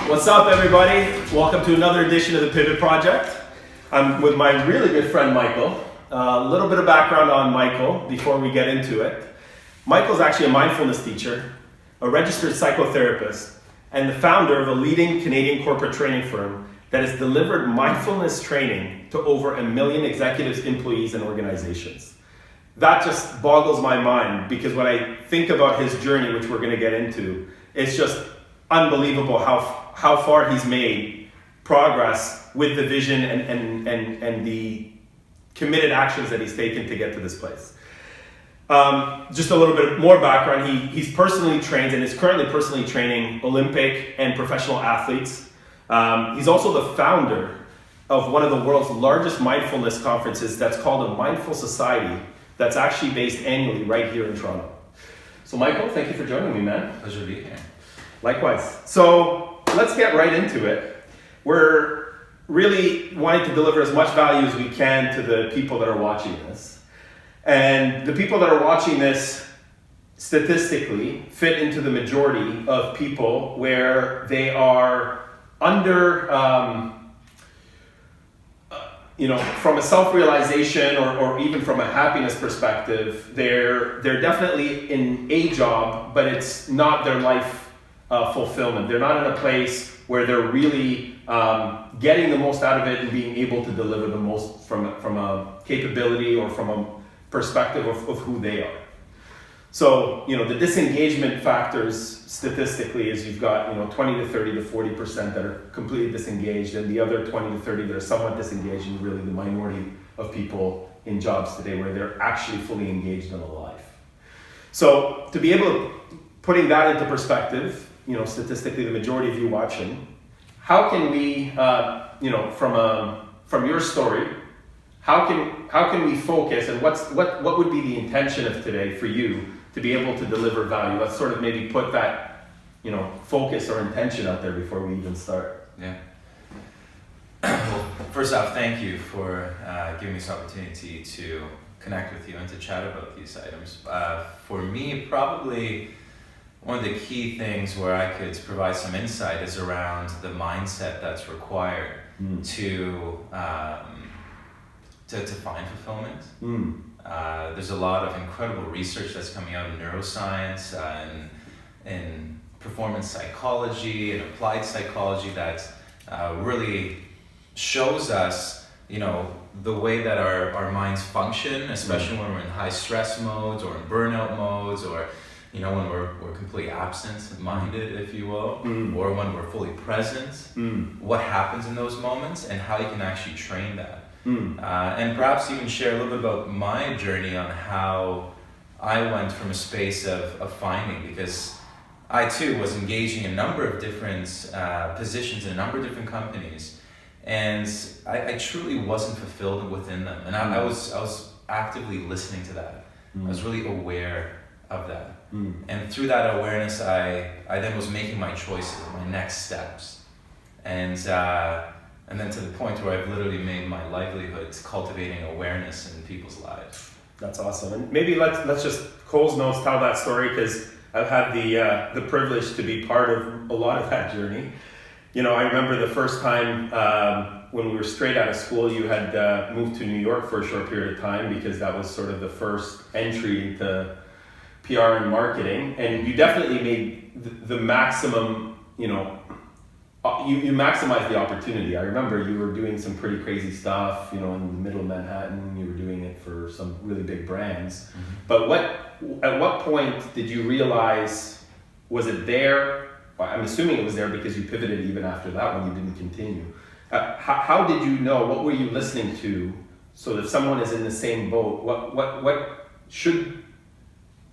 What's up, everybody? Welcome to another edition of the Pivot Project. I'm with my really good friend, Michael. A little bit of background on Michael before we get into it. Michael's actually a mindfulness teacher, a registered psychotherapist, and the founder of a leading Canadian corporate training firm that has delivered mindfulness training to over 1 million executives, employees, and organizations. That just boggles my mind because when I think about his journey, which we're going to get into, it's just unbelievable how far he's made progress with the vision and the committed actions that he's taken to get to this place. Just a little bit more background, he's personally trained and is currently personally training Olympic and professional athletes. He's also the founder of one of the world's largest mindfulness conferences that's called a Mindful Society that's actually based annually right here in Toronto. So Michael, thank you for joining me, man. Pleasure to be here. Likewise. So let's get right into it. We're really wanting to deliver as much value as we can to the people that are watching this. And the people that are watching this statistically fit into the majority of people where they are under, from a self-realization or even from a happiness perspective, they're definitely in a job, but it's not their life fulfillment. They're not in a place where they're really getting the most out of it and being able to deliver the most from a capability or from a perspective of who they are. So, the disengagement factors statistically is you've got, 20 to 30 to 40% that are completely disengaged, and the other 20 to 30 that are somewhat disengaged, and really the minority of people in jobs today where they're actually fully engaged in a life. So to be able to putting that into perspective, statistically the majority of you watching, how can we, from your story, how can we focus, and what would be the intention of today for you to be able to deliver value? Let's sort of maybe put that, focus or intention out there before we even start. Yeah. Well, first off, thank you for giving me this opportunity to connect with you and to chat about these items. For me, probably one of the key things where I could provide some insight is around the mindset that's required to find fulfillment. There's a lot of incredible research that's coming out in neuroscience and in performance psychology and applied psychology that really shows us, the way that our minds function, especially when we're in high stress modes or in burnout modes, or when we're completely absent-minded, if you will, or when we're fully present, what happens in those moments and how you can actually train that. And perhaps even share a little bit about my journey on how I went from a space of finding, because I too was engaging in a number of different positions in a number of different companies, and I truly wasn't fulfilled within them. And I was actively listening to that. I was really aware of that. And through that awareness, I then was making my choices, my next steps. And then to the point where I've literally made my livelihood cultivating awareness in people's lives. That's awesome. And maybe let's just Cole's notes tell that story, because I've had the privilege to be part of a lot of that journey. I remember the first time when we were straight out of school, you had moved to New York for a short period of time, because that was sort of the first entry into PR and marketing, and you definitely made the maximum, you maximized the opportunity. I remember you were doing some pretty crazy stuff, in the middle of Manhattan. You were doing it for some really big brands. But at what point did you realize, was it there? I'm assuming it was there because you pivoted even after that when you didn't continue. How did you know? What were you listening to? So if someone is in the same boat,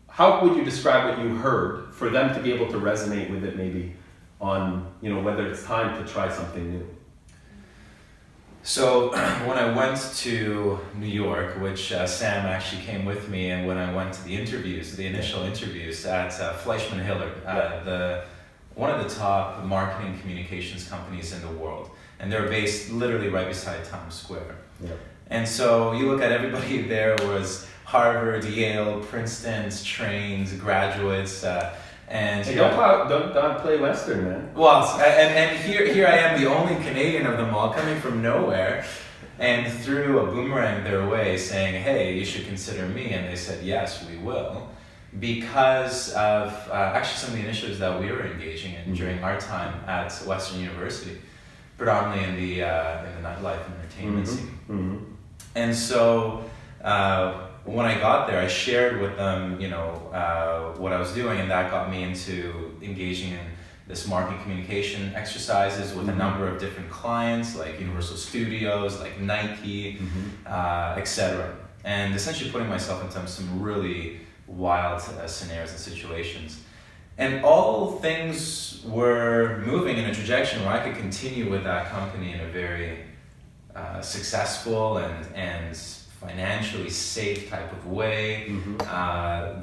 how would you describe what you heard for them to be able to resonate with it, maybe on, whether it's time to try something new? So when I went to New York, which Sam actually came with me, and when I went to the initial interviews at Fleischmann Hillard, one of the top marketing communications companies in the world, and they're based literally right beside Times Square. Yeah. And so you look at everybody there was Harvard, Yale, Princeton's trained graduates, And Hey, don't play Western, man. well, and here I am, the only Canadian of them all, coming from nowhere, and threw a boomerang their way, saying, "Hey, you should consider me." And they said, "Yes, we will," because of actually some of the initiatives that we were engaging in during our time at Western University, predominantly in the nightlife and entertainment scene. And so when I got there, I shared with them, what I was doing, and that got me into engaging in this marketing communication exercises with a number of different clients, like Universal Studios, like Nike, etc. And essentially putting myself into some really wild scenarios and situations. And all things were moving in a trajectory where I could continue with that company in a very successful and financially safe type of way.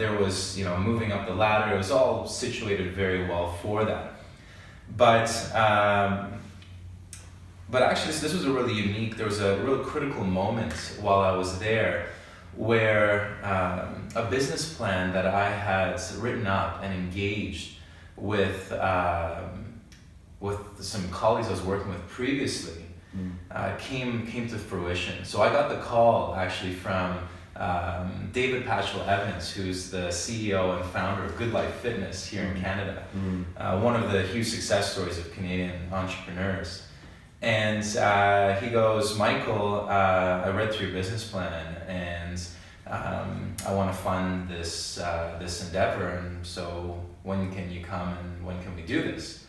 There was, moving up the ladder. It was all situated very well for that. But actually, this was there was a real critical moment while I was there where a business plan that I had written up and engaged with some colleagues I was working with previously came to fruition. So I got the call actually from David Patchell Evans, who's the CEO and founder of Good Life Fitness here in Canada, one of the huge success stories of Canadian entrepreneurs. And he goes, "Michael, I read through your business plan, and I want to fund this endeavor. And so when can you come and when can we do this?"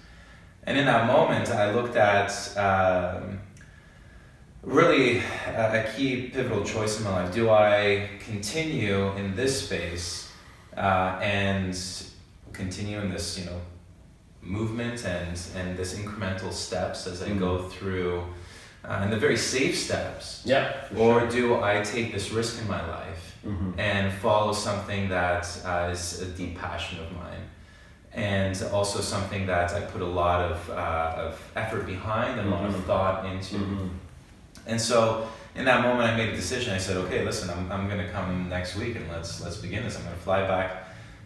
And in that moment, I looked at really a key pivotal choice in my life. Do I continue in this space and continue in this, movement and this incremental steps as I go through and the very safe steps? Yeah. Or do I take this risk in my life and follow something that is a deep passion of mine, and also something that I put a lot of effort behind and a lot of thought into? And so in that moment, I made a decision. I said, "Okay, listen, I'm going to come next week and let's begin this. I'm going to fly back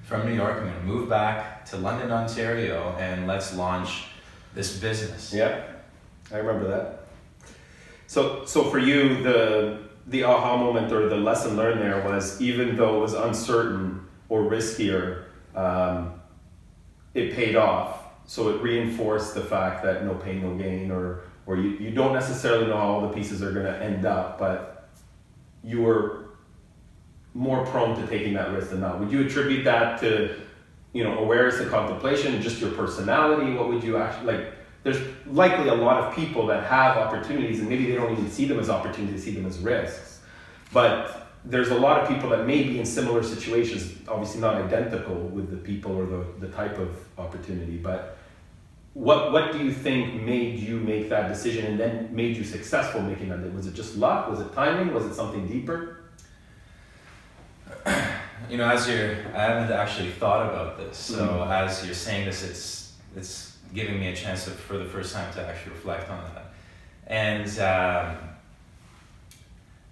from New York. I'm going to move back to London, Ontario, and let's launch this business." Yeah, I remember that. So for you, the aha moment or the lesson learned there was, even though it was uncertain or riskier, it paid off. So it reinforced the fact that no pain, no gain, or you don't necessarily know how all the pieces are going to end up, but you were more prone to taking that risk than not. Would you attribute that to, awareness and contemplation, just your personality? What would you actually, there's likely a lot of people that have opportunities and maybe they don't even see them as opportunities, they see them as risks. But there's a lot of people that may be in similar situations, obviously not identical with the people or the type of opportunity, but what do you think made you make that decision and then made you successful making that? Was it just luck? Was it timing? Was it something deeper? I haven't actually thought about this. So as you're saying this, it's giving me a chance for the first time to actually reflect on that. And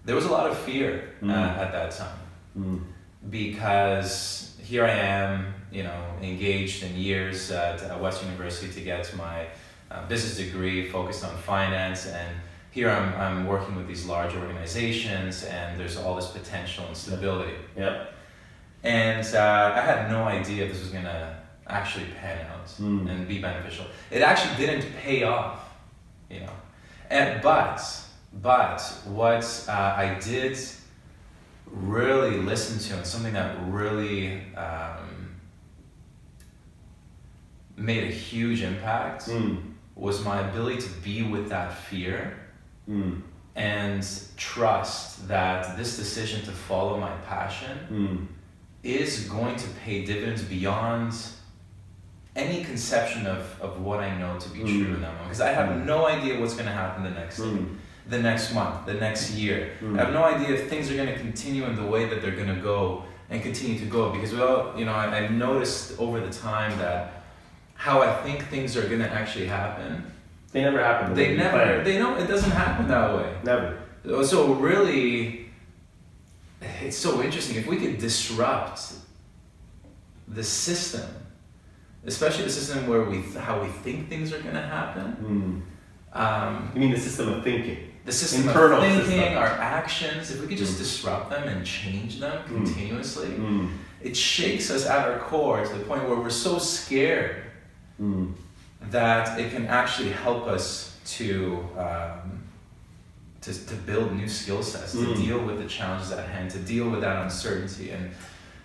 there was a lot of fear at that time because here I am, engaged in years at Western University to get my business degree focused on finance, and here I'm working with these large organizations, and there's all this potential and stability. Yeah. And I had no idea if this was going to actually pan out and be beneficial. It actually didn't pay off, But what I did really listen to, and something that really made a huge impact, was my ability to be with that fear and trust that this decision to follow my passion is going to pay dividends beyond any conception of what I know to be true in that moment. Because I have no idea what's going to happen the next day, the next month, the next year. I have no idea if things are going to continue in the way that they're going to go and continue to go. Because I've noticed over the time that how I think things are going to actually happen, they never happen. They know it doesn't happen that way. Never. So really, it's so interesting. If we could disrupt the system especially the system where how we think things are going to happen. You mean the system of thinking? The system Internal of thinking, system. our actions, if we could just disrupt them and change them continuously, it shakes us at our core to the point where we're so scared that it can actually help us to build new skill sets, to deal with the challenges at hand, to deal with that uncertainty. And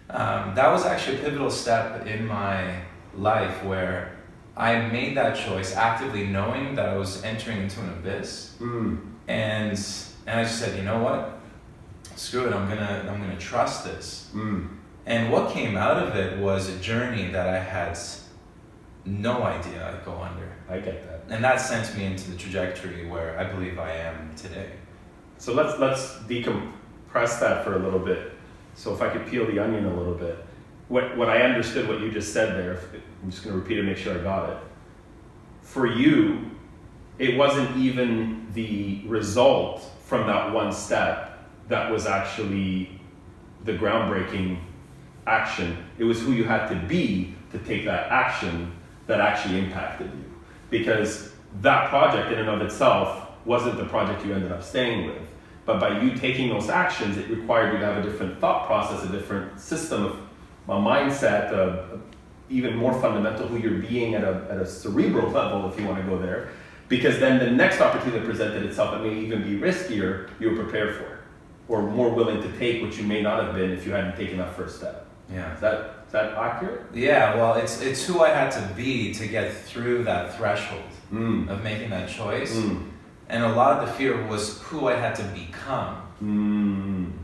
that was actually a pivotal step in my life where I made that choice actively knowing that I was entering into an abyss. And I just said, you know what? Screw it, I'm gonna trust this. And what came out of it was a journey that I had no idea I'd go under. I get that. And that sent me into the trajectory where I believe I am today. So let's decompress that for a little bit. So if I could peel the onion a little bit. What I understood what you just said there, I'm just going to repeat it, make sure I got it. For you, it wasn't even the result from that one step that was actually the groundbreaking action. It was who you had to be to take that action that actually impacted you. Because that project in and of itself wasn't the project you ended up staying with. But by you taking those actions, it required you to have a different thought process, a different system of a mindset, even more fundamental who you're being at a cerebral level, if you want to go there. Because then the next opportunity that presented itself that may even be riskier, you were prepared for, or more willing to take, which you may not have been if you hadn't taken that first step. Yeah. Is that accurate? Yeah, well, it's who I had to be to get through that threshold of making that choice. And a lot of the fear was who I had to become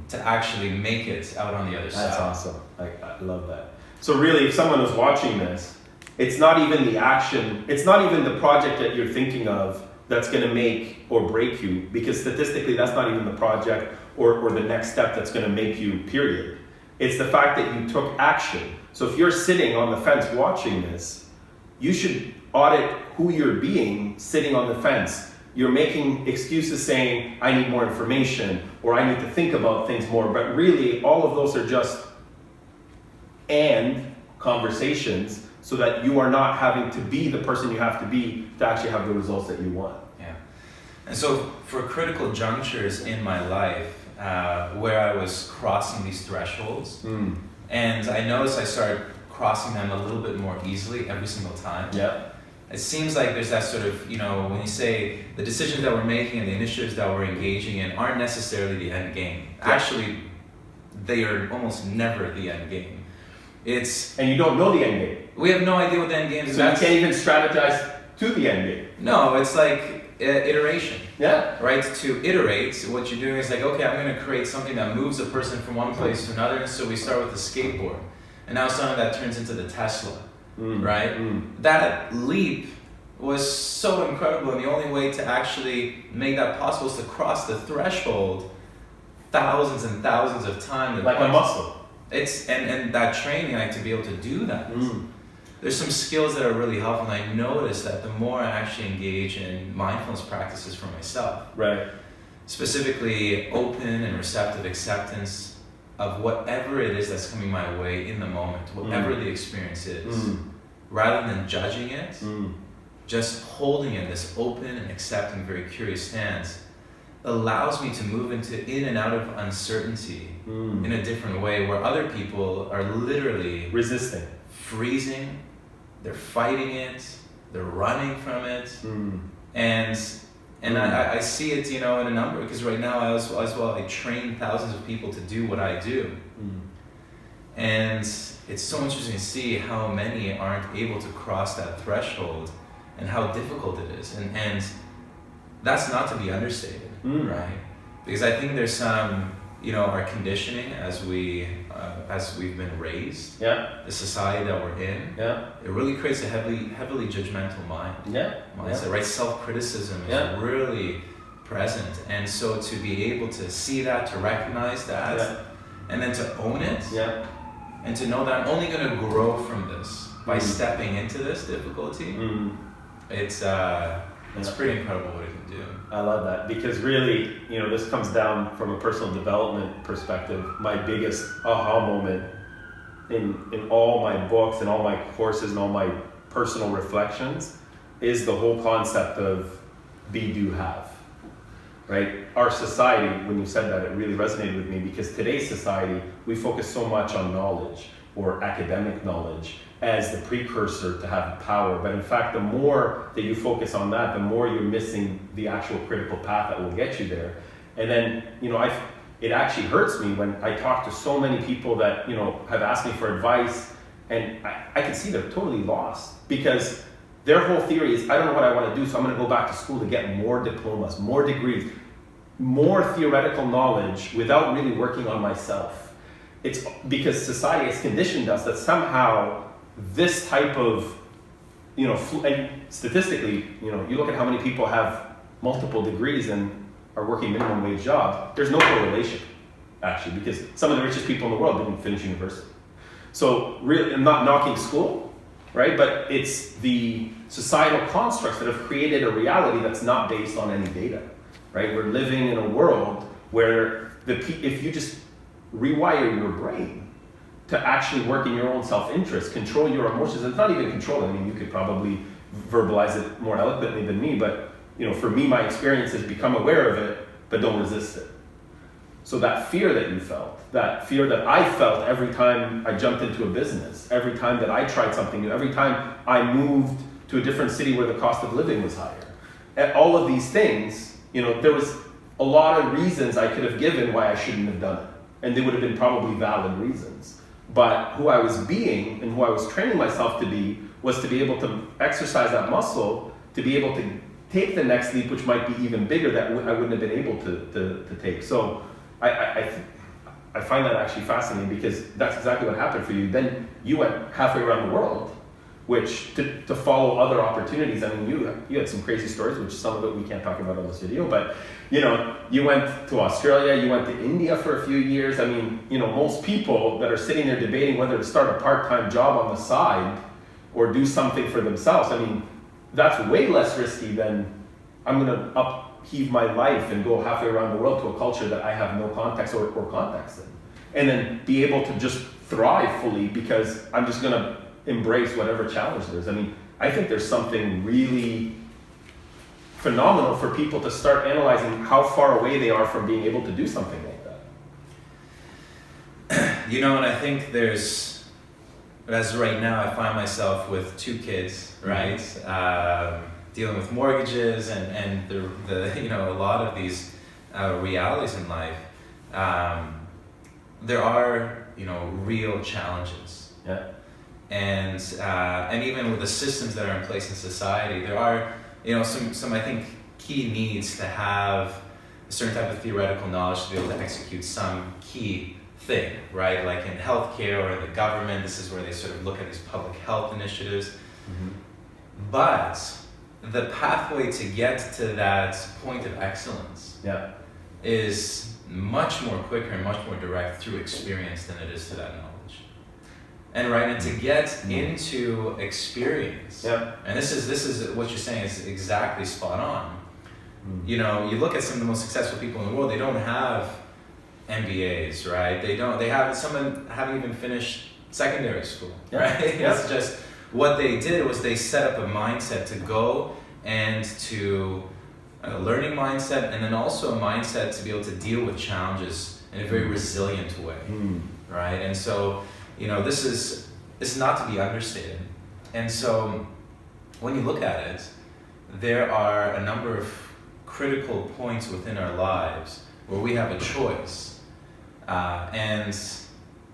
to actually make it out on the other side. That's awesome. I love that. So really, if someone was watching this, it's not even the action, it's not even the project that you're thinking of that's going to make or break you, because statistically that's not even the project or the next step that's going to make you, period. It's the fact that you took action. So if you're sitting on the fence watching this, you should audit who you're being sitting on the fence. You're making excuses saying, I need more information, or I need to think about things more, but really all of those are just conversations so that you are not having to be the person you have to be to actually have the results that you want. Yeah. And so for critical junctures in my life where I was crossing these thresholds, and I noticed I started crossing them a little bit more easily every single time. Yeah. It seems like there's that sort of, when you say the decisions that we're making and the initiatives that we're engaging in aren't necessarily the end game. Yeah. Actually, they are almost never the end game. And you don't know the end game. We have no idea what the end game is. So you can't even strategize to the end game. No, it's like iteration. Yeah. Right? To iterate, what you're doing is like, okay, I'm going to create something that moves a person from one place to another. And so we start with the skateboard. And now something that turns into the Tesla. Right? That leap was so incredible. And the only way to actually make that possible is to cross the threshold thousands and thousands of times. Like a muscle. It's and that training, like to be able to do that. There's some skills that are really helpful, and I noticed that the more I actually engage in mindfulness practices for myself, right, specifically open and receptive acceptance of whatever it is that's coming my way in the moment, whatever the experience is, rather than judging it, just holding in this open and accepting, very curious stance, allows me to move in and out of uncertainty in a different way, where other people are literally resisting, freezing, they're fighting it, they're running from it, and I see it, in a number, because right now I train thousands of people to do what I do, and it's so interesting to see how many aren't able to cross that threshold and how difficult it is, and that's not to be understated. Right? Because I think there's some, our conditioning as we've been raised, the society that we're in, it really creates a heavily judgmental mind. Mindset, right? Self-criticism is really present, and so to be able to see that, to recognize that, and then to own it, and to know that I'm only going to grow from this by stepping into this difficulty. It's pretty incredible what it can do. I love that, because really, this comes down from a personal development perspective. My biggest aha moment in all my books and all my courses and all my personal reflections is the whole concept of be, do, have. Right? Our society, when you said that, it really resonated with me because today's society, we focus so much on knowledge or academic knowledge as the precursor to have power. But in fact, the more that you focus on that, the more you're missing the actual critical path that will get you there. And then, it actually hurts me when I talk to so many people that, have asked me for advice, and I can see they're totally lost because their whole theory is, I don't know what I want to do, so I'm going to go back to school to get more diplomas, more degrees, more theoretical knowledge without really working on myself. It's because society has conditioned us that somehow this type of, and statistically, you look at how many people have multiple degrees and are working minimum wage jobs, there's no correlation, actually, because some of the richest people in the world didn't finish university. So really, I'm not knocking school, right? But it's the societal constructs that have created a reality that's not based on any data, right? We're living in a world where if you just rewire your brain to actually work in your own self-interest, control your emotions, it's not even control. I mean, you could probably verbalize it more eloquently than me, but for me, my experience is become aware of it, but don't resist it. So that fear that you felt, that fear that I felt every time I jumped into a business, every time that I tried something new, every time I moved to a different city where the cost of living was higher. And all of these things, there was a lot of reasons I could have given why I shouldn't have done it. And they would have been probably valid reasons. But who I was being and who I was training myself to be was to be able to exercise that muscle, to be able to take the next leap, which might be even bigger, that I wouldn't have been able to take. So I find that actually fascinating because that's exactly what happened for you. Then you went halfway around the world, which to follow other opportunities. I mean, you had some crazy stories, which some of it we can't talk about on this video, but you went to Australia, you went to India for a few years. I mean, most people that are sitting there debating whether to start a part-time job on the side or do something for themselves, I mean, that's way less risky than I'm going to upheave my life and go halfway around the world to a culture that I have no context or context in. And then be able to just thrive fully because I'm just going to embrace whatever challenge there is. I mean, I think there's something really phenomenal for people to start analyzing how far away they are from being able to do something like that. And I think as right now, I find myself with 2 kids, right? Dealing with mortgages and the a lot of these realities in life. There are real challenges. Yeah. And even with the systems that are in place in society, there are some I think key needs to have a certain type of theoretical knowledge to be able to execute some key thing, right? Like in healthcare or in the government, this is where they sort of look at these public health initiatives. Mm-hmm. But the pathway to get to that point of excellence is much more quicker and much more direct through experience than it is to that knowledge. And to get into experience, and this is what you're saying is exactly spot on. You look at some of the most successful people in the world, they don't have MBAs, right? Some haven't even finished secondary school, right? It's just, what they did was they set up a mindset to go and to a learning mindset, and then also a mindset to be able to deal with challenges in a very resilient way, right? And so, this is not to be understated. And so, when you look at it, there are a number of critical points within our lives where we have a choice, and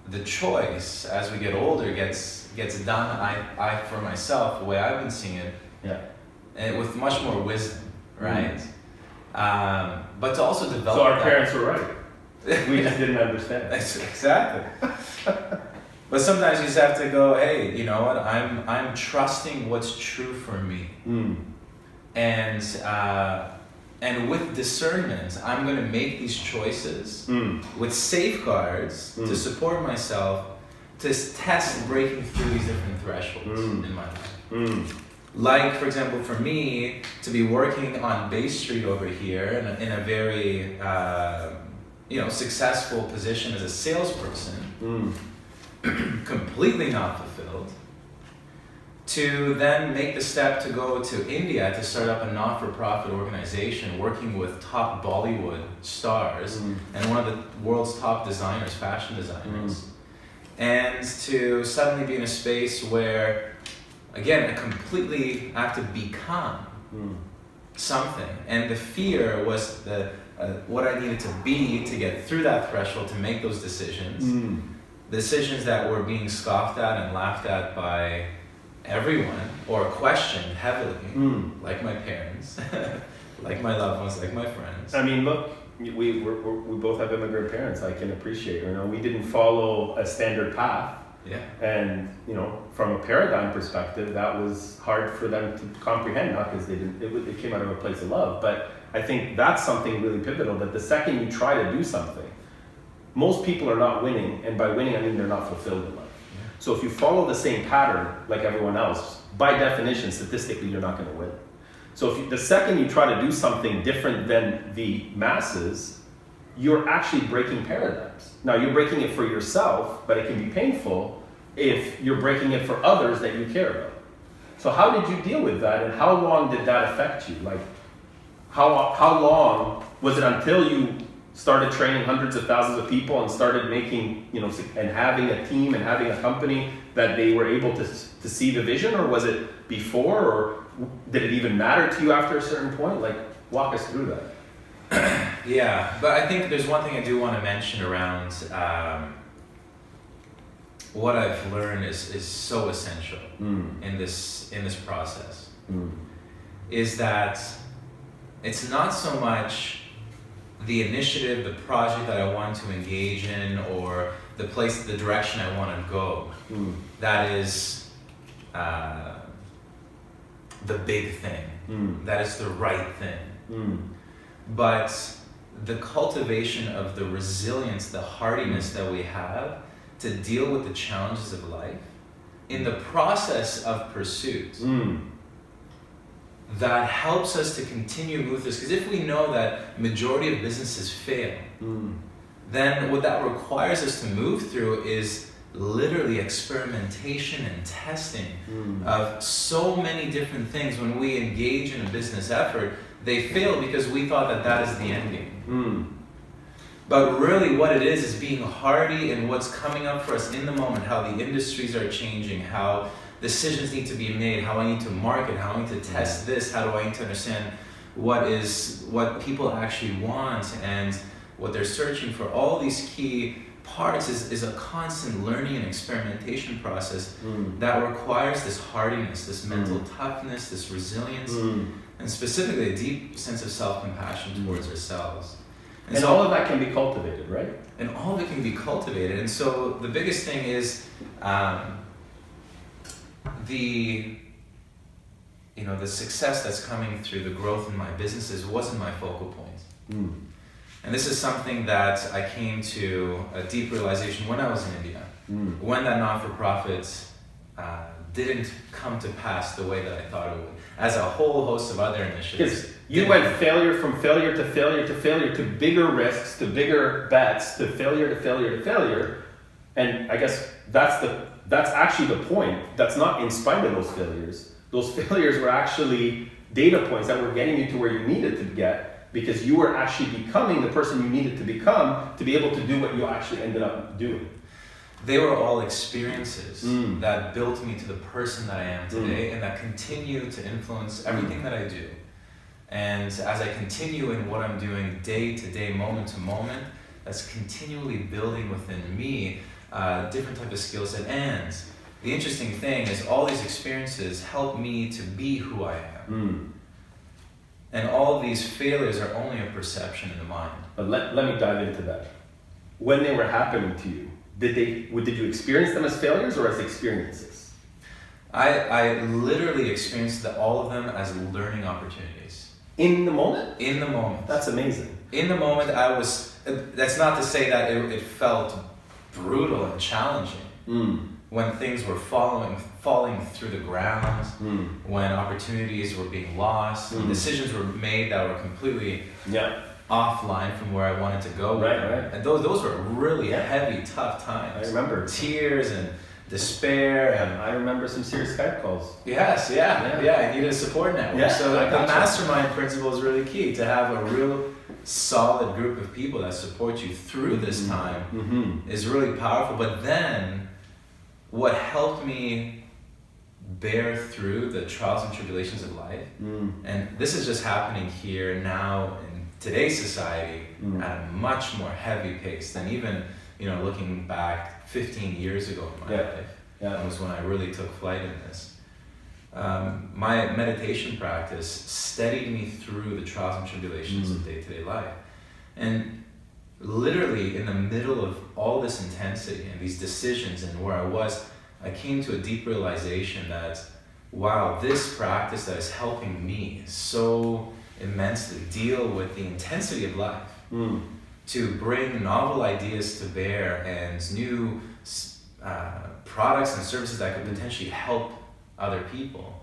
the choice, as we get older, gets done. I for myself, the way I've been seeing it, and with much more wisdom, right? But to also develop. So our parents were right. We just didn't understand. Exactly. But sometimes you just have to go, hey, you know what? I'm trusting what's true for me, and with discernment, I'm going to make these choices with safeguards to support myself, to test breaking through these different thresholds in my life. Like, for example, for me, to be working on Bay Street over here in a very successful position as a salesperson, completely not fulfilled, to then make the step to go to India to start up a not-for-profit organization working with top Bollywood stars and one of the world's top designers, fashion designers, and to suddenly be in a space where, again, I have to become something, and the fear was what I needed to be to get through that threshold to make those decisions. Decisions that were being scoffed at and laughed at by everyone or questioned heavily, like my parents, like my loved ones, like my friends. I mean, look, we both have immigrant parents. I can appreciate, we didn't follow a standard path. Yeah. And, from a paradigm perspective, that was hard for them to comprehend, not because they didn't, it came out of a place of love. But I think that's something really pivotal, that the second you try to do something, most people are not winning, and by winning I mean they're not fulfilled in life. Yeah. So if you follow the same pattern like everyone else, by definition, statistically, you're not going to win. So the second you try to do something different than the masses, you're actually breaking paradigms. Now, you're breaking it for yourself, but it can be painful if you're breaking it for others that you care about. So how did you deal with that, and how long did that affect you? Like, how long was it until you started training hundreds of thousands of people and started making, and having a team and having a company that they were able to see the vision? Or was it before, or did it even matter to you after a certain point? Like, walk us through that. Yeah, but I think there's one thing I do want to mention around what I've learned is so essential in this process, is that it's not so much the initiative, the project that I want to engage in, or the direction I want to go. That is the big thing. That is the right thing. But the cultivation of the resilience, the hardiness that we have to deal with the challenges of life in the process of pursuit, that helps us to continue to move this. Because if we know that majority of businesses fail, then what that requires us to move through is literally experimentation and testing of so many different things. When we engage in a business effort, they fail because we thought that is the end game. But really what it is being hardy in what's coming up for us in the moment, how the industries are changing, how decisions need to be made, how I need to market, how I need to test this, how do I need to understand what people actually want and what they're searching for. All these key parts is a constant learning and experimentation process that requires this hardiness, this mental toughness, this resilience, and specifically a deep sense of self-compassion towards ourselves. And so, all of that can be cultivated, right? And all of it can be cultivated. And so the biggest thing is the success that's coming through the growth in my businesses wasn't my focal point. And this is something that I came to a deep realization when I was in India, when that not-for-profit didn't come to pass the way that I thought it would, as a whole host of other initiatives. Because you went from failure to failure to failure to bigger risks, to bigger bets, to failure to failure to failure. And I guess that's actually the point. That's not in spite of those failures. Those failures were actually data points that were getting you to where you needed to get, because you were actually becoming the person you needed to become to be able to do what you actually ended up doing. They were all experiences that built me to the person that I am today and that continue to influence everything that I do. And as I continue in what I'm doing day to day, moment to moment, that's continually building within me different type of skill set. And the interesting thing is all these experiences help me to be who I am. And all of these failures are only a perception in the mind. But let me dive into that. When they were happening to you, did you experience them as failures or as experiences? I literally experienced all of them as learning opportunities. In the moment? In the moment. That's amazing. In the moment, that's not to say that it felt brutal and challenging. When things were falling through the ground, when opportunities were being lost, when decisions were made that were completely offline from where I wanted to go. Right. And those were really heavy, tough times. I remember. Tears and despair. And I remember some serious Skype calls. yes, I needed a support network. Yeah, So I the gotcha. mastermind principle is really key, to have a real solid group of people that support you through this time Mm-hmm. is really powerful. But then what helped me bear through the trials and tribulations of life, and this is just happening here now in today's society at a much more heavy pace than even, looking back 15 years ago in my life. That was when I really took flight in this. My meditation practice steadied me through the trials and tribulations of day-to-day life. And literally in the middle of all this intensity and these decisions and where I was, I came to a deep realization that, wow, this practice that is helping me so immensely deal with the intensity of life, to bring novel ideas to bear and new products and services that could potentially help other people.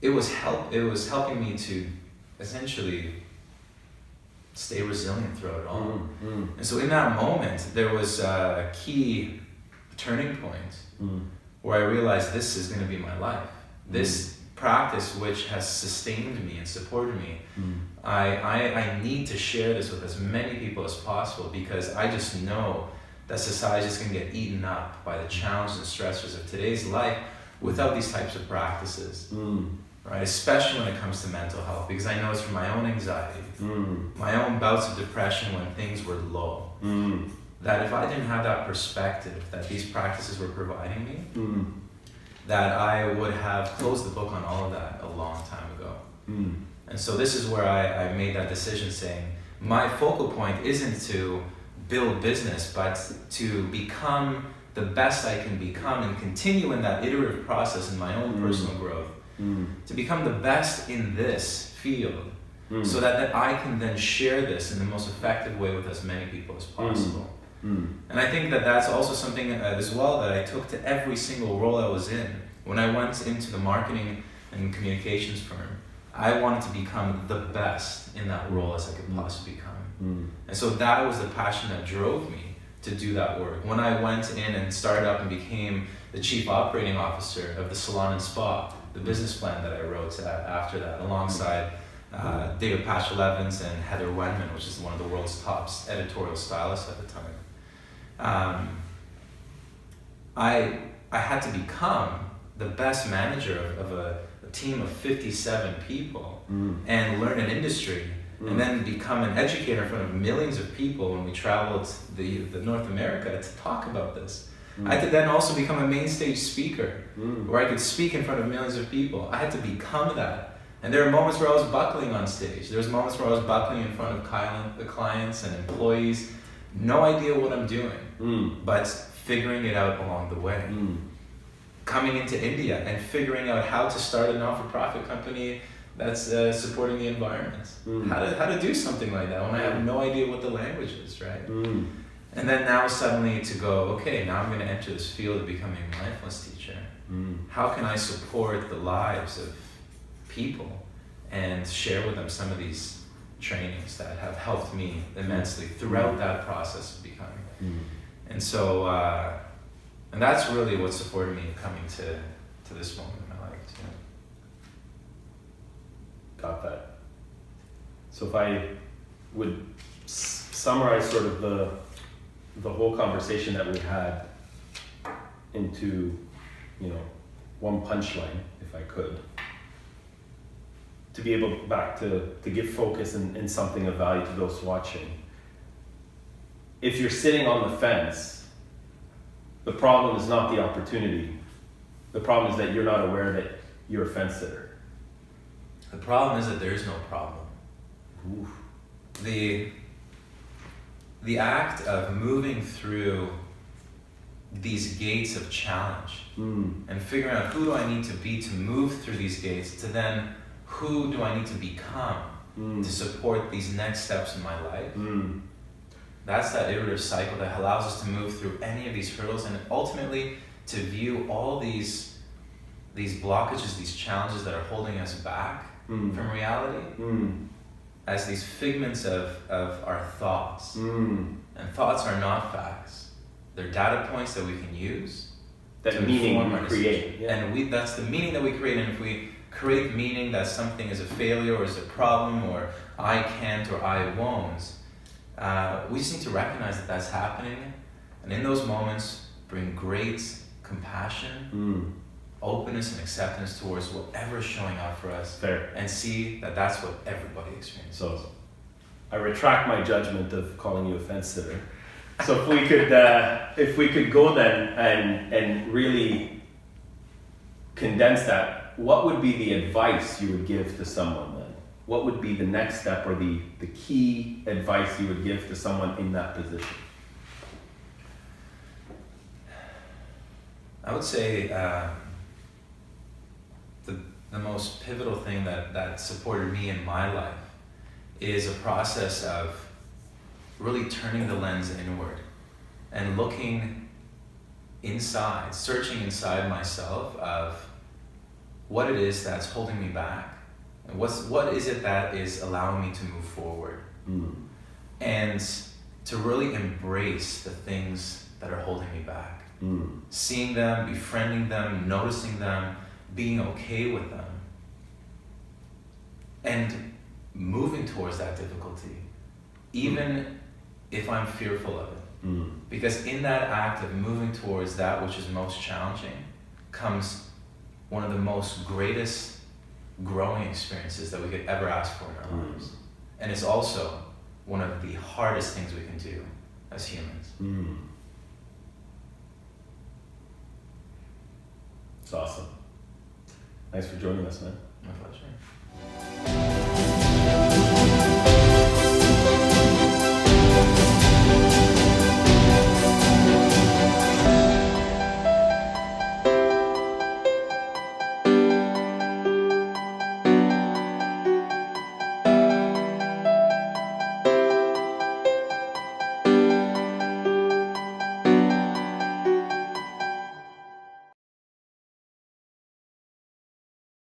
It was helping me to essentially stay resilient throughout it all. And so in that moment, there was a key turning point where I realized this is going to be my life. This practice, which has sustained me and supported me, I need to share this with as many people as possible, because I just know that society is just going to get eaten up by the challenges and stressors of today's life without these types of practices, right? Especially when it comes to mental health, because I know it's from my own anxiety, my own bouts of depression when things were low, that if I didn't have that perspective that these practices were providing me, that I would have closed the book on all of that a long time ago. And so this is where I made that decision, saying my focal point isn't to build business, but to become the best I can become and continue in that iterative process in my own personal growth, to become the best in this field, so that I can then share this in the most effective way with as many people as possible. And I think that that's also something as well that I took to every single role I was in. When I went into the marketing and communications firm, I wanted to become the best in that role as I could possibly become. And so that was the passion that drove me to do that work. When I went in and started up and became the chief operating officer of the Salon and Spa, the business plan that I wrote after that, alongside David Paschal-Evans and Heather Wenman, which is one of the world's top editorial stylists at the time. I had to become the best manager of a team of 57 people and learn an industry, and then become an educator in front of millions of people when we traveled the North America to talk about this. I had to then also become a main stage speaker where I could speak in front of millions of people. I had to become that. And there were moments where I was buckling on stage. There was moments where I was buckling in front of the clients and employees. No idea what I'm doing, but figuring it out along the way. Coming into India and figuring out how to start a not-for-profit company that's supporting the environment. How to do something like that when I have no idea what the language is, right? And then now suddenly to go, okay, now I'm going to enter this field of becoming a mindfulness teacher. How can I support the lives of people and share with them some of these trainings that have helped me immensely throughout that process of becoming? And so, and that's really what supported me coming to this moment in my life too. Got that. So if I would summarize sort of the whole conversation that we had into, one punchline, if I could, to be able to give focus and something of value to those watching. If you're sitting on the fence, the problem is not the opportunity. The problem is that you're not aware that you're a fence sitter. The problem is that there is no problem. Oof. The act of moving through these gates of challenge and figuring out who do I need to be to move through these gates, to then who do I need to become to support these next steps in my life. That's that iterative cycle that allows us to move through any of these hurdles and ultimately to view all these blockages, these challenges that are holding us back from reality as these figments of our thoughts. Mm. And thoughts are not facts. They're data points that we can use That to meaning inform we our create. decision. Yeah. And that's the meaning that we create. And if we create meaning that something is a failure or is a problem or I can't or I won't, we just need to recognize that that's happening. And in those moments, bring great compassion, openness and acceptance towards whatever's showing up for us. Fair. And see that that's what everybody experiences. So I retract my judgment of calling you a fence sitter. So if we could go then and really condense that, what would be the advice you would give to someone then? What would be the next step or the key advice you would give to someone in that position? I would say the most pivotal thing that supported me in my life is a process of really turning the lens inward and looking inside, searching inside myself of what it is that's holding me back and what is it that is allowing me to move forward, and to really embrace the things that are holding me back. Seeing them, befriending them, noticing them, being okay with them, and moving towards that difficulty, even if I'm fearful of it. Because in that act of moving towards that which is most challenging comes one of the most greatest growing experiences that we could ever ask for in our lives. And it's also one of the hardest things we can do as humans. It's awesome. Thanks for joining us, man. My pleasure.